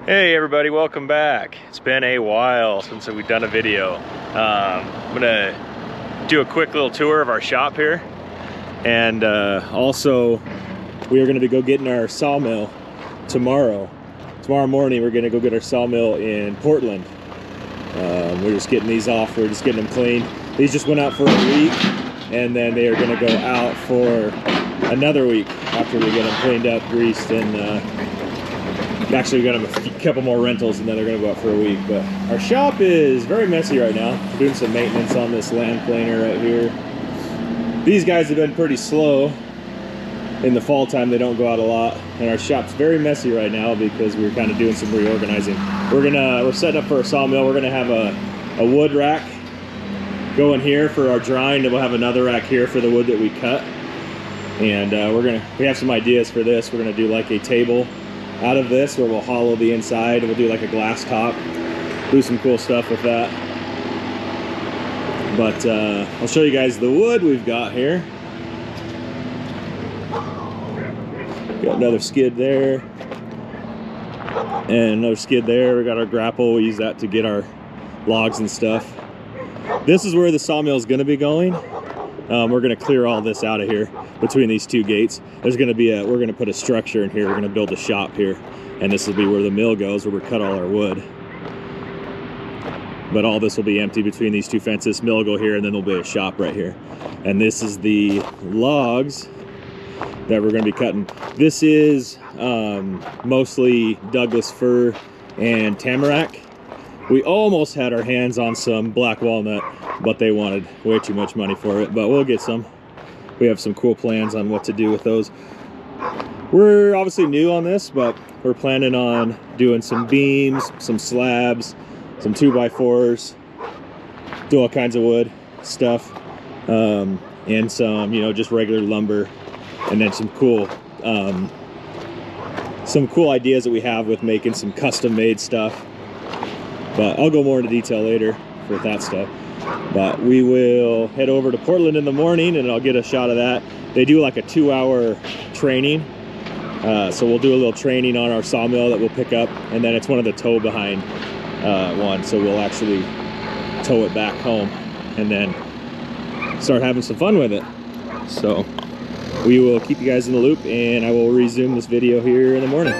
Hey everybody, welcome back. It's been a while since we've done a video. I'm gonna do a quick little tour of our shop here, and also we are gonna go getting our sawmill tomorrow. Tomorrow morning we're gonna go get our sawmill in Portland. We're just getting these off, we're just getting them cleaned. These just went out for a week, and then they are gonna go out for another week after we get them cleaned up, greased, and actually we got a couple more rentals, and then they're gonna go out for a week. But our shop is very messy right now. We're doing some maintenance on this land planer right here. These guys have been pretty slow. In the fall time they don't go out a lot, and our shop's very messy right now because we're kind of doing some reorganizing. We're setting up for a sawmill. We're gonna have a wood rack going here for our drying, and we'll have another rack here for the wood that we cut. And we have some ideas for this. We're gonna do like a table out of this where we'll hollow the inside, and we'll do like a glass top, do some cool stuff with that. But I'll show you guys the wood we've got here. Got another skid there and another skid there. We got our grapple, we use that to get our logs and stuff. This is where the sawmill is going to be going. We're going to clear all this out of here between these two gates. There's going to be we're going to put a structure in here. We're going to build a shop here, and this will be where the mill goes, where we cut all our wood. But all this will be empty between these two fences. Mill will go here, and then there'll be a shop right here. And this is the logs that we're going to be cutting. This is mostly Douglas fir and tamarack. We almost had our hands on some black walnut, but they wanted way too much money for it, but we'll get some. We have some cool plans on what to do with those. We're obviously new on this, but we're planning on doing some beams, some slabs, some 2x4s, do all kinds of wood stuff, and some, just regular lumber, and then some cool ideas that we have with making some custom made stuff. But I'll go more into detail later with that stuff. But we will head over to Portland in the morning, and I'll get a shot of that. They do like a 2-hour training. So we'll do a little training on our sawmill that we'll pick up, and then it's one of the tow behind one. So we'll actually tow it back home and then start having some fun with it. So we will keep you guys in the loop, and I will resume this video here in the morning.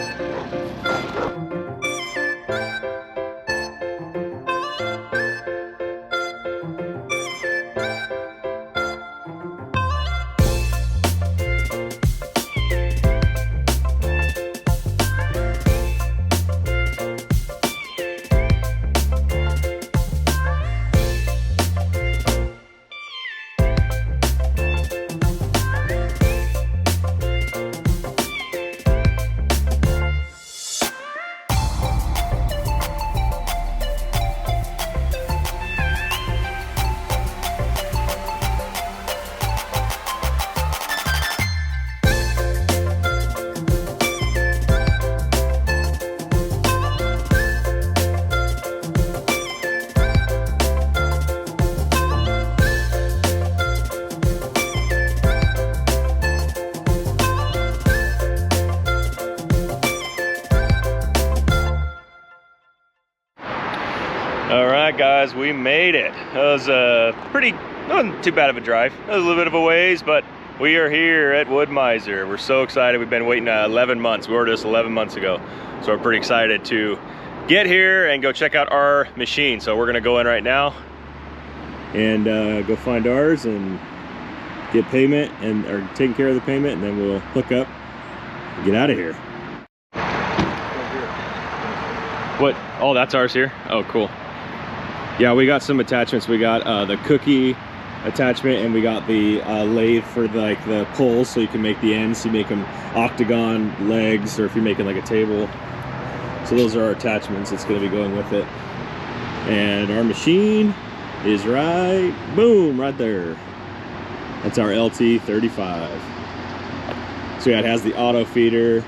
Alright guys, we made it. It was wasn't too bad of a drive. It was a little bit of a ways, but we are here at Wood-Mizer. We're so excited. We've been waiting 11 months. We ordered this 11 months ago. So we're pretty excited to get here and go check out our machine. So we're gonna go in right now and go find ours and get payment, or taking care of the payment, and then we'll hook up and get out of here. What? Oh, that's ours here? Oh, cool. Yeah, we got some attachments. We got the cookie attachment, and we got the lathe for the pulls, so you can make the ends. You make them octagon legs, or if you're making like a table. So those are our attachments that's going to be going with it. And our machine is right, boom, right there. That's our LT35. So yeah, it has the auto feeder.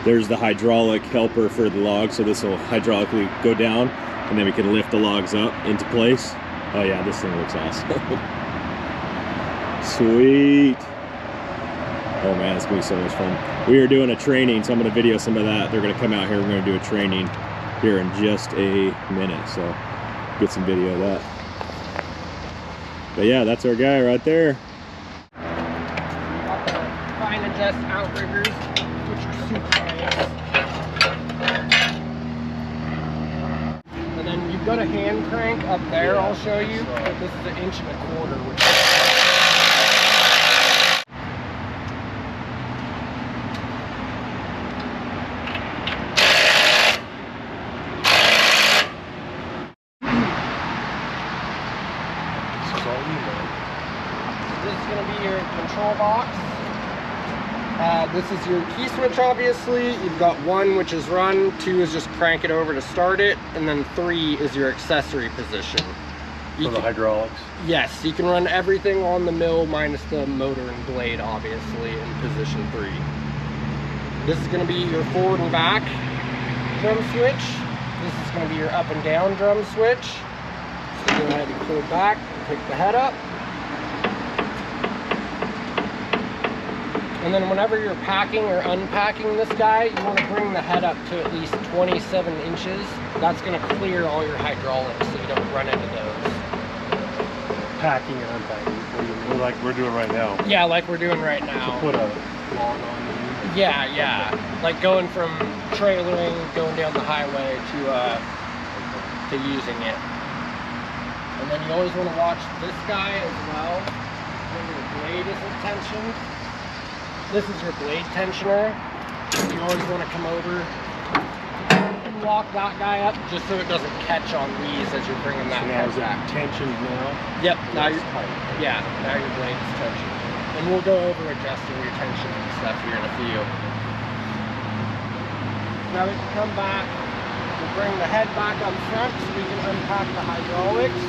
There's the hydraulic helper for the log, so this will hydraulically go down, and then we can lift the logs up into place. Oh yeah, this thing looks awesome. Sweet. Oh man, it's gonna be so much fun. We are doing a training, so I'm gonna video some of that. They're gonna come out here, we're gonna do a training here in just a minute, so get some video of that. But yeah, that's our guy right there. Got the fine adjust outriggers, which are super nice. And then you've got a hand crank up there, yeah, I'll show you. But this is 1.25 inches, which is going to be your control box. This is your key switch, obviously. You've got 1, which is run, 2 is just crank it over to start it, and then 3 is your accessory position. For the hydraulics? Yes, you can run everything on the mill minus the motor and blade, obviously, in position 3. This is going to be your forward and back drum switch. This is going to be your up and down drum switch. So go ahead and pull back, pick the head up. And then whenever you're packing or unpacking this guy, you want to bring the head up to at least 27 inches. That's going to clear all your hydraulics so you don't run into those. Packing and unpacking, what do you mean? Like we're doing right now? Yeah, like we're doing right now. To put a log on the unit? Yeah. Like going from trailering, going down the highway to using it. And then you always want to watch this guy as well, when your blade isn't tensioned. This is your blade tensioner. You always want to come over and lock that guy up just so it doesn't catch on these as you're bringing that head back. Tensioned now? Yep, now you're tight. Yeah, now your blade is tensioned. And we'll go over adjusting your tension and stuff here in a few. Now we can come back, we'll bring the head back up front so we can unpack the hydraulics.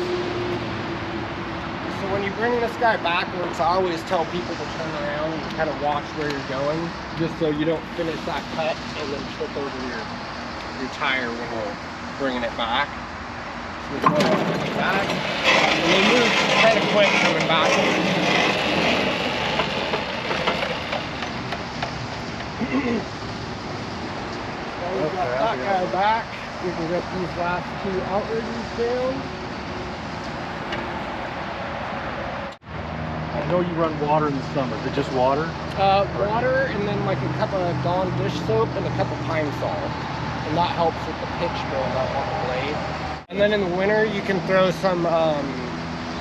So when you bring this guy backwards, I always tell people to turn around and kind of watch where you're going, just so you don't finish that cut and then trip over your tire when we're bringing it back. So we go ahead and bring it back, and they move kind of quick coming backwards. So we've got that guy back. We can get these last 2 outriggers down. I know you run water in the summer. Is it just water? Water, and then like a cup of Dawn dish soap and a cup of pine sol. And that helps with the pitch buildup on the blade. And then in the winter, you can throw some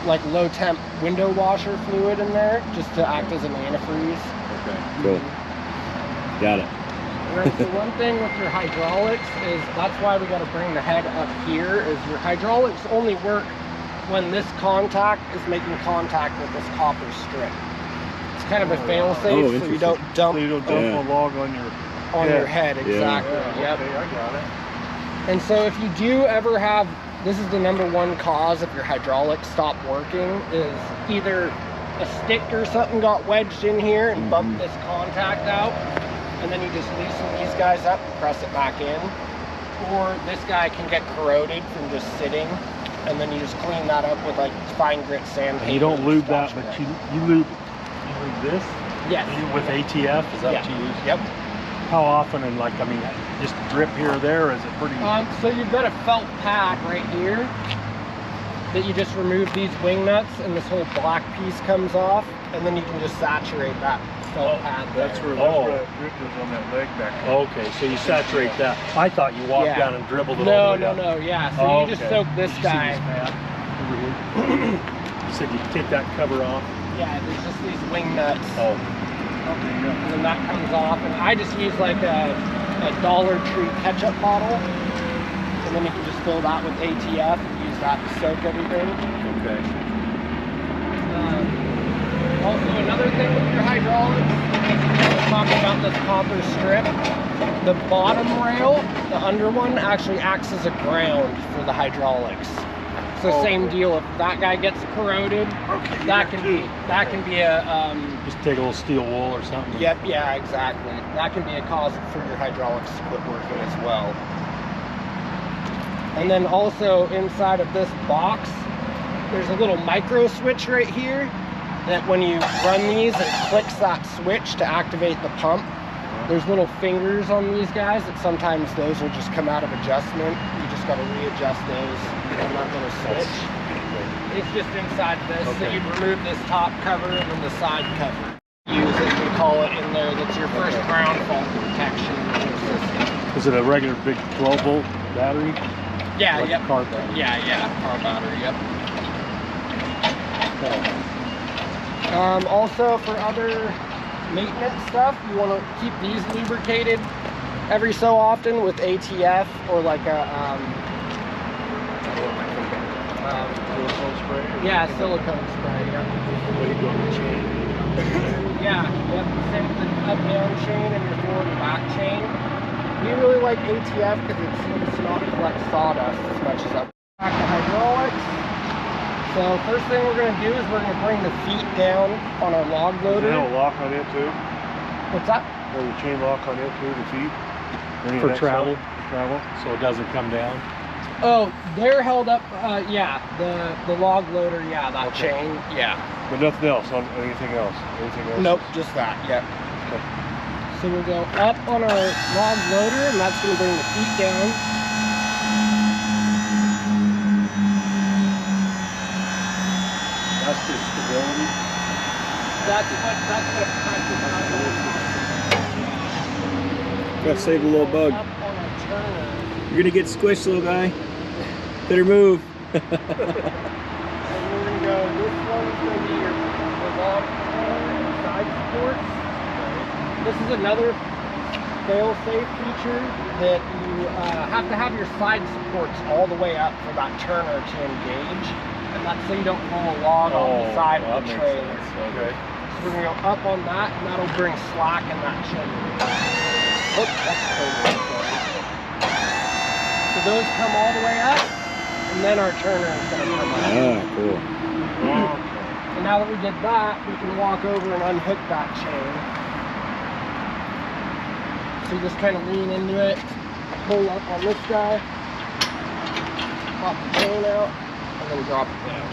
like low temp window washer fluid in there just to act as an antifreeze. Okay, cool. Got it. Right, so one thing with your hydraulics is that's why we got to bring the head up here, is your hydraulics only work when this contact is making contact with this copper strip. It's kind of a fail-safe, so you don't dump, a log on your head. Exactly. Yeah. Yep. Okay, I got it. And so if you do ever have, this is the #1 cause if your hydraulics stop working, is either a stick or something got wedged in here and bumped this contact out, and then you just loosen these guys up and press it back in, or this guy can get corroded from just sitting. And then you just clean that up with like fine grit sandpaper. You don't lube that, but you lube this? Yes. With ATF, is that what you use? Yep. How often, and like, I mean, just drip here or there, or is it pretty? So you've got a felt pad right here that you just remove these wing nuts and this whole black piece comes off, and then you can just saturate that felt pad there. That's where that drip is on that leg back there. Okay, so you saturate that. I thought you walked down and dribbled it all the way down. No, yeah. So you just soak this guy. You said you take that cover off? Yeah, there's just these wing nuts. Oh. Okay, yeah. And then that comes off, and I just use like a Dollar Tree ketchup bottle, and then you can just fill that with ATF and use that to soak everything. Okay. Also, another thing with your hydraulics, we're talking about this copper strip, the bottom rail, the under one, actually acts as a ground for the hydraulics. So same deal, if that guy gets corroded, that can be a just take a little steel wool or something. Yep, yeah, exactly. That can be a cause for your hydraulics to quit working as well. And then also inside of this box, there's a little micro switch right here. that when you run these, it clicks that switch to activate the pump. There's little fingers on these guys that sometimes those will just come out of adjustment. You just got to readjust those on that little switch. It's just inside this, so you remove this top cover and then the side cover. Use it, we call it in there, that's your first ground fault protection. Is it a regular big 12-volt battery? Yeah, like yep. Car battery? Yeah, car battery, yep. Also for other maintenance stuff, you want to keep these lubricated every so often with ATF or like a silicone spray? Yeah, silicone spray, yeah. What are you going to chain? Yeah, yep, same with the up-down chain and your forward and back chain. We really like ATF because it seems to not collect sawdust as much as up. Back to hydraulics. So first thing we're going to do is we're going to bring the feet down on our log loader. Does it have a lock on it too? What's that? Or the chain lock on it too, the feet? For travel. Travel, so it doesn't come down? Oh, they're held up, yeah, the log loader, yeah, that chain, yeah. But nothing else, on anything else? Anything else? Nope, just that, yeah. Okay. So we'll go up on our log loader, and that's going to bring the feet down. That's the stability? That's what pressure does. Gotta save a little bug. Up on our turner. You're gonna get squished, little guy. Better move. And we're going to go, this one's going to be your log side supports. This is another fail-safe feature that you have to have your side supports all the way up for that turner to engage. And that's so you don't pull a log on the side of the trailer. Okay. So we're going to go up on that, and that'll bring slack in that chain. Oops, that's totally sorry. So those come all the way up. And then our turner is going to come up. Ah, cool. And now that we did that, we can walk over and unhook that chain. So you just kind of lean into it, pull up on this guy, pop the chain out, and then drop it down.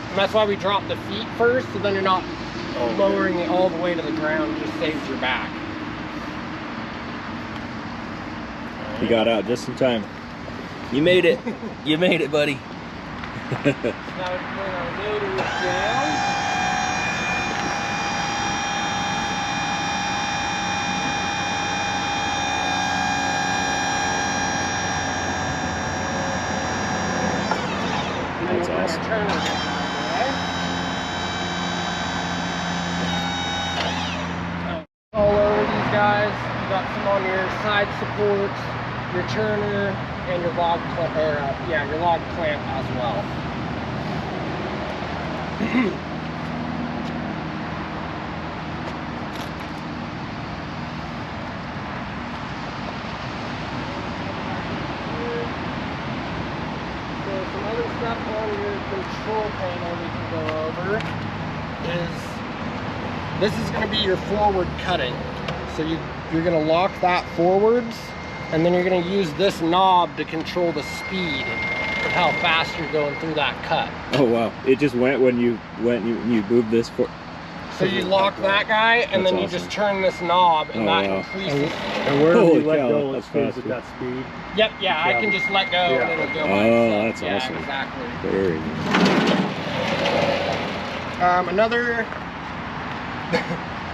And that's why we drop the feet first, so then you're not lowering it all the way to the ground. It just saves your back. You got out just in time. You made it. You made it, buddy. Now we bring our loader down. That's awesome. All over these guys, you got some on your side supports, your turner, and your log clamp, your log clamp as well. So some other stuff on your control panel we can go over is this is going to be your forward cutting. So you're going to lock that forwards. And then you're going to use this knob to control the speed of how fast you're going through that cut. Oh wow! It just went when you moved this for. So you lock that guy, and then you just turn this knob, and that increases. And wherever you let go, it stays at that speed. Yep, yeah, I can just let go, and it'll go by itself. itself. That's awesome. Exactly. Very nice.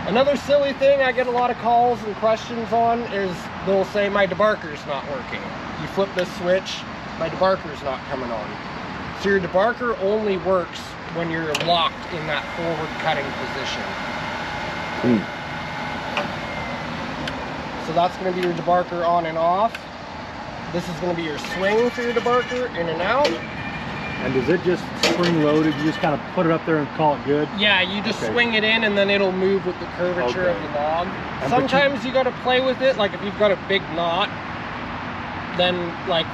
Another silly thing I get a lot of calls and questions on is they'll say my debarker's not working. You flip this switch, my debarker's not coming on. So your debarker only works when you're locked in that forward cutting position. So that's going to be your debarker on and off. This is going to be your swing for your debarker, in and out. And does it just spring loaded? You just kind of put it up there and call it good? Yeah, you just swing it in and then it'll move with the curvature of the log. And sometimes you got to play with it, like if you've got a big knot, then like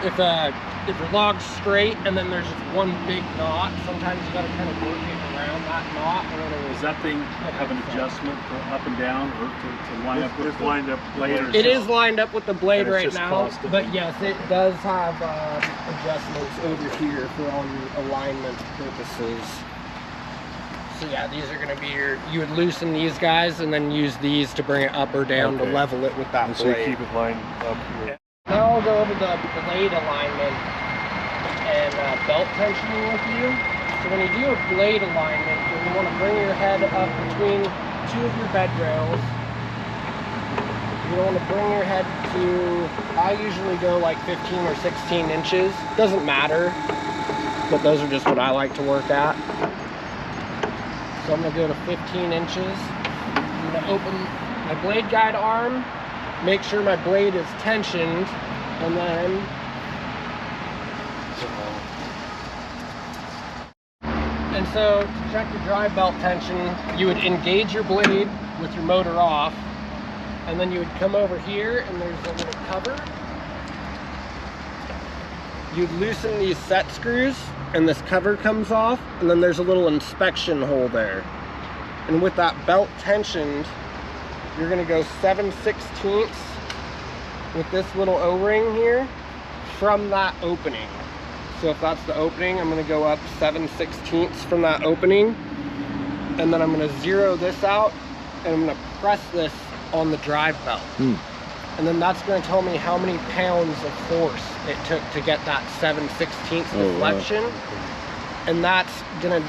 if your log's straight and then there's just one big knot, sometimes you got to kind of work it around that knot. Does that thing have an adjustment for up and down, or to line up with lined up blade? It is lined up with the blade right now, but yes, it does have adjustments over here for all your alignment purposes. So yeah, these are gonna be you would loosen these guys and then use these to bring it up or down to level it with that blade. So keep it lined up here. Now I'll go over the blade alignment and belt tensioning with you. So when you do a blade alignment, you want to bring your head up between two of your bed rails. You don't want to bring your head to, I usually go like 15 or 16 inches. Doesn't matter, but those are just what I like to work at. So I'm going to go to 15 inches. I'm going to open my blade guide arm, make sure my blade is tensioned, and then so to check your drive belt tension, you would engage your blade with your motor off, and then you would come over here and there's a little cover. You'd loosen these set screws and this cover comes off, and then there's a little inspection hole there. And with that belt tensioned, you're gonna go 7/16 with this little O-ring here from that opening. So if that's the opening, I'm gonna go up 7/16 from that opening, and then I'm gonna zero this out, and I'm gonna press this on the drive belt. And then that's gonna tell me how many pounds of force it took to get that 7/16 deflection. And that's gonna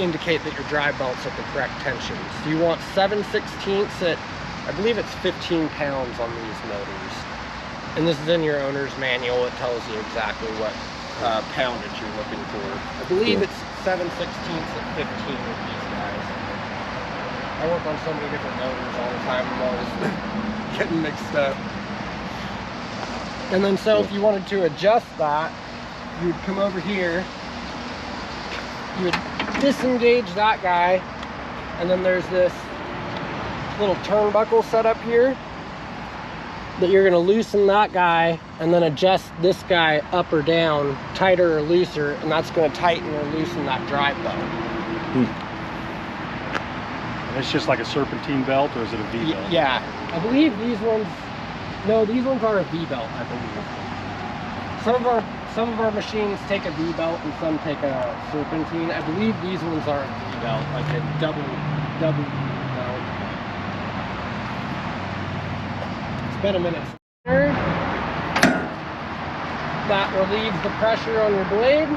indicate that your drive belt's at the correct tension. So you want 7/16 at, I believe it's 15 pounds on these motors. And this is in your owner's manual. It tells you exactly what poundage you're looking for. I believe it's 7/16 at 15 with these guys. I work on so many different motors all the time. I'm always getting mixed up. And then so if you wanted to adjust that, you would come over here. You would disengage that guy. And then there's this little turnbuckle set up here that you're going to loosen that guy and then adjust this guy up or down, tighter or looser, and that's going to tighten or loosen that drive belt. And it's just like a serpentine belt, or is it a V belt? Yeah, I believe these ones, no, these ones are a V belt, I believe. Some of our machines take a V belt and some take a serpentine. I believe these ones are a V belt, like a double V belt. Been a minute. That relieves the pressure on your blade.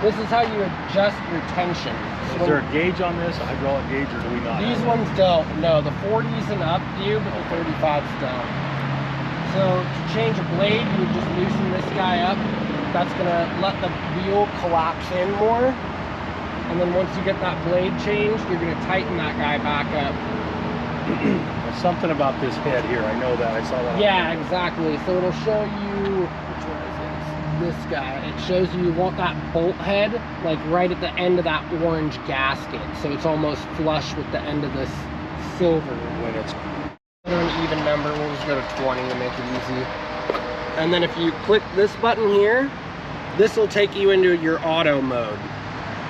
This is how you adjust your tension. So is there a gauge on this, a hydraulic gauge, or do we not? These ones don't. No, the 40s and up do, but the 35s don't. So to change a blade, you would just loosen this guy up. That's gonna let the wheel collapse in more. And then once you get that blade changed, you're gonna tighten that guy back up. Something about this head here, I know that, I saw that. Yeah, exactly. So it'll show you, which one is this guy? It shows you want that bolt head, like right at the end of that orange gasket. So it's almost flush with the end of this silver. When it's an even number, we'll just go to 20 to make it easy. And then if you click this button here, this will take you into your auto mode.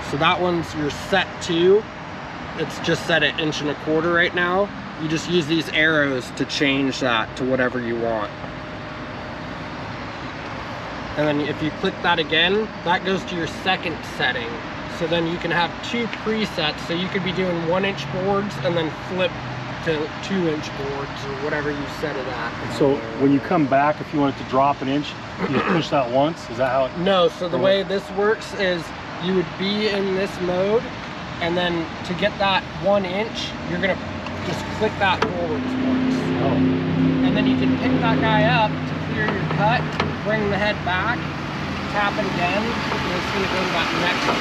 So that one's your set 2. It's just set at 1.25 inches right now. You just use these arrows to change that to whatever you want. And then if you click that again, that goes to your second setting. So then you can have 2 presets. So you could be doing 1-inch boards and then flip to 2-inch boards or whatever you set it at. So when you come back, if you want it to drop 1 inch, you push that once? Is that how it? No, so the way this works is you would be in this mode, and then to get that 1 inch, you're gonna just click that forwards once. And then you can pick that guy up to clear your cut, bring the head back, tap it again, and it's gonna go to that next one.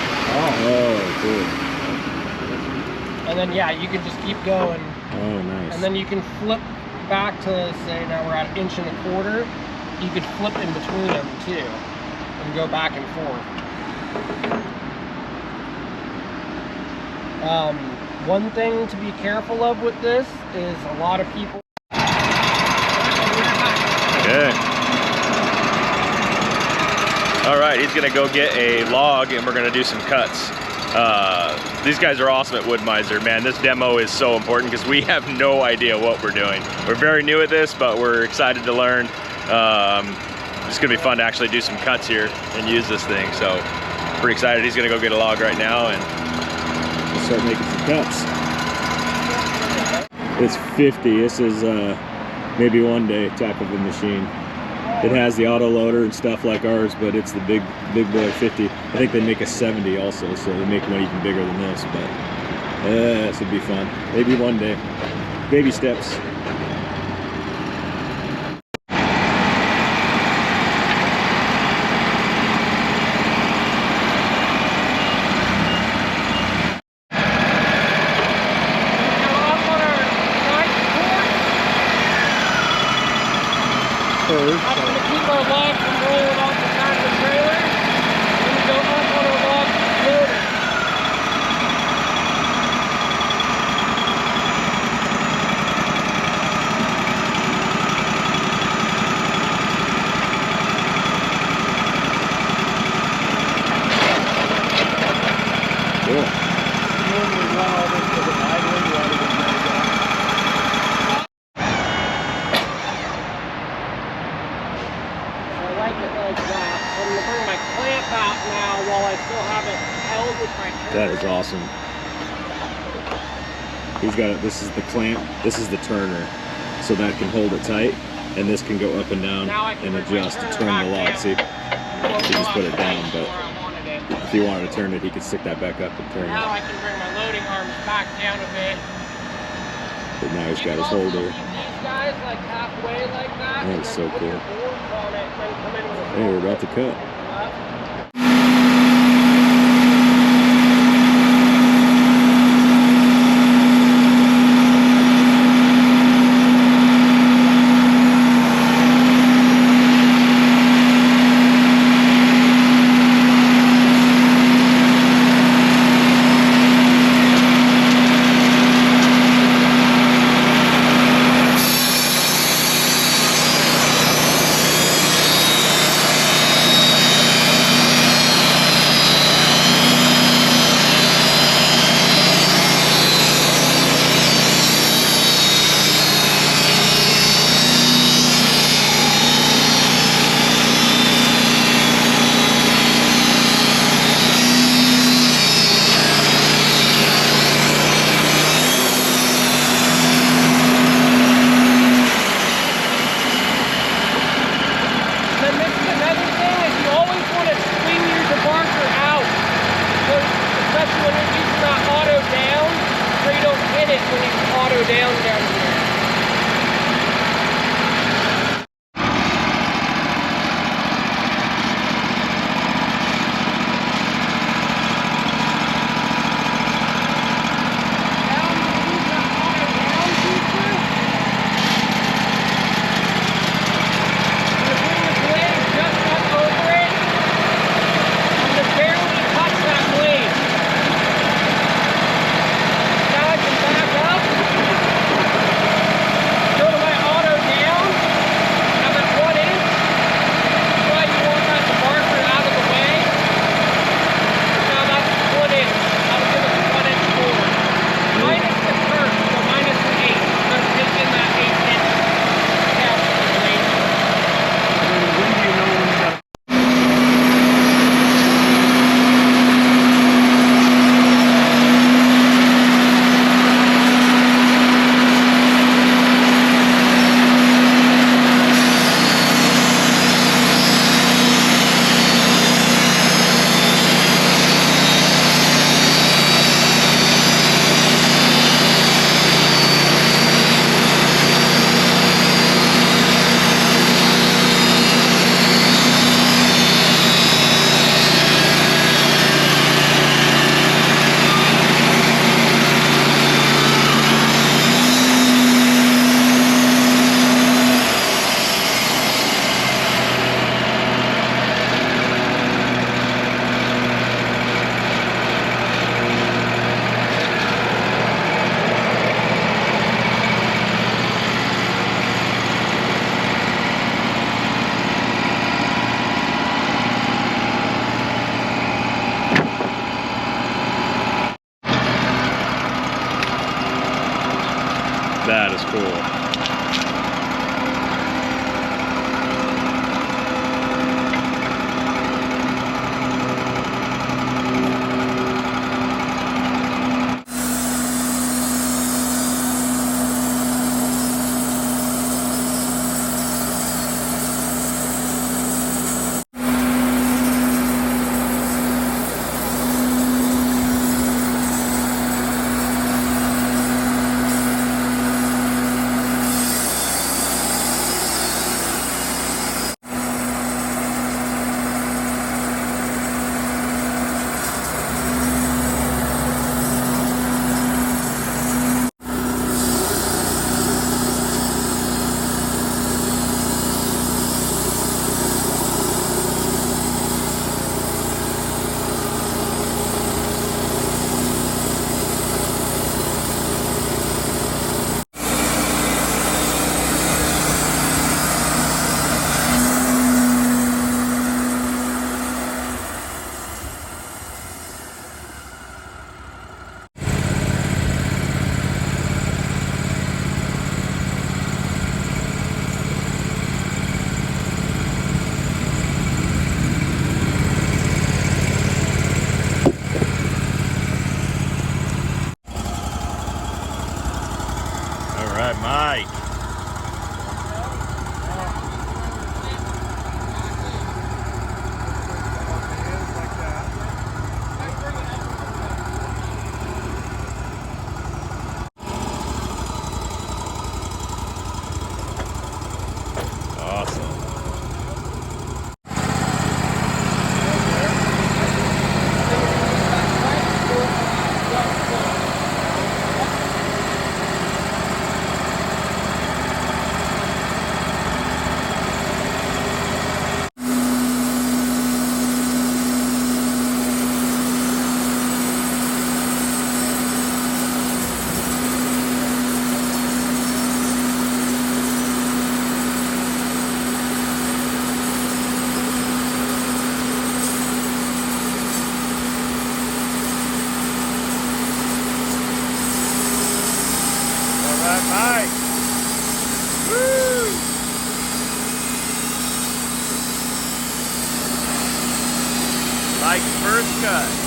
Cool. And then yeah, you can just keep going. Oh, nice. And then you can flip back to, say now we're at 1.25 inches. You could flip in between them too, and go back and forth. One thing to be careful of with this is a lot of people. Okay. All right, he's gonna go get a log and we're gonna do some cuts. These guys are awesome at Wood-Mizer, man. This demo is so important because we have no idea what we're doing. We're very new at this, but we're excited to learn. It's gonna be fun to actually do some cuts here and use this thing. So pretty excited. He's gonna go get a log right now and we'll start making some cuts. It's 50. This is maybe one day type of a machine. It has the auto loader and stuff like ours, but it's the big boy 50. I think they make a 70 also, so they make one even bigger than this, but this would be fun. Maybe one day. Baby steps. I'm going to keep our log from rolling off the side of the trailer, and we go up on our log loader. Cool. Normally run all this to the idling rather than let it go. Out now while I still have it held with my hand. That is awesome. He's got it. This is the clamp. This is the turner, so that can hold it tight, and this can go up and down and adjust to turn the log. See, he just put it down, but if he wanted to turn it, he could stick that back up and turn it. Now I can bring my loading arms back down a bit. But now he's got his holder. These guys like halfway like that. That is so cool. Hey, we're about to cut. Mike's first cut.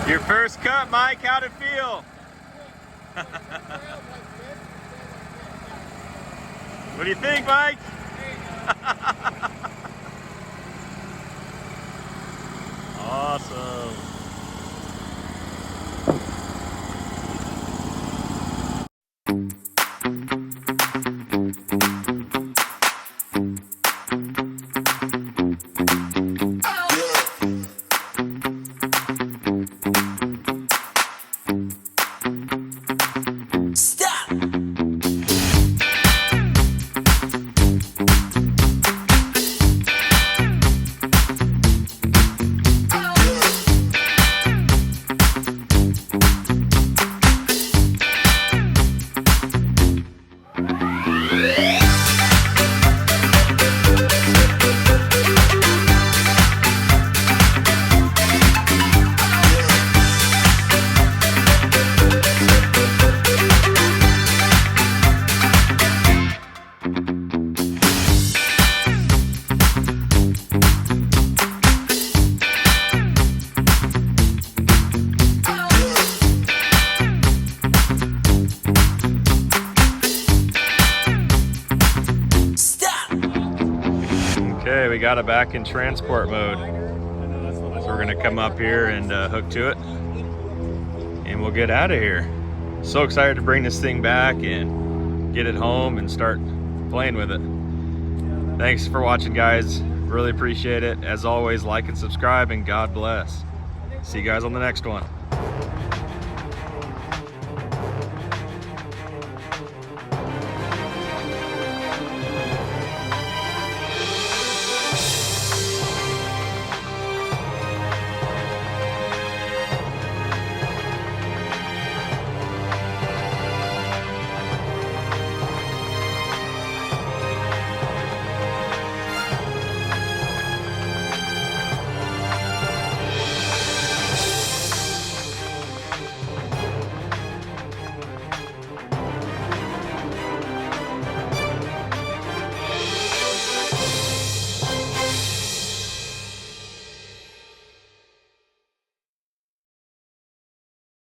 Your first cut, Mike, how'd it feel? What do you think, Mike? Awesome. Okay, we got it back in transport mode. So we're gonna come up here and hook to it, and we'll get out of here. So excited to bring this thing back and get it home and start playing with it. Thanks for watching, guys. Really appreciate it. As always, like and subscribe, and God bless. See you guys on the next one.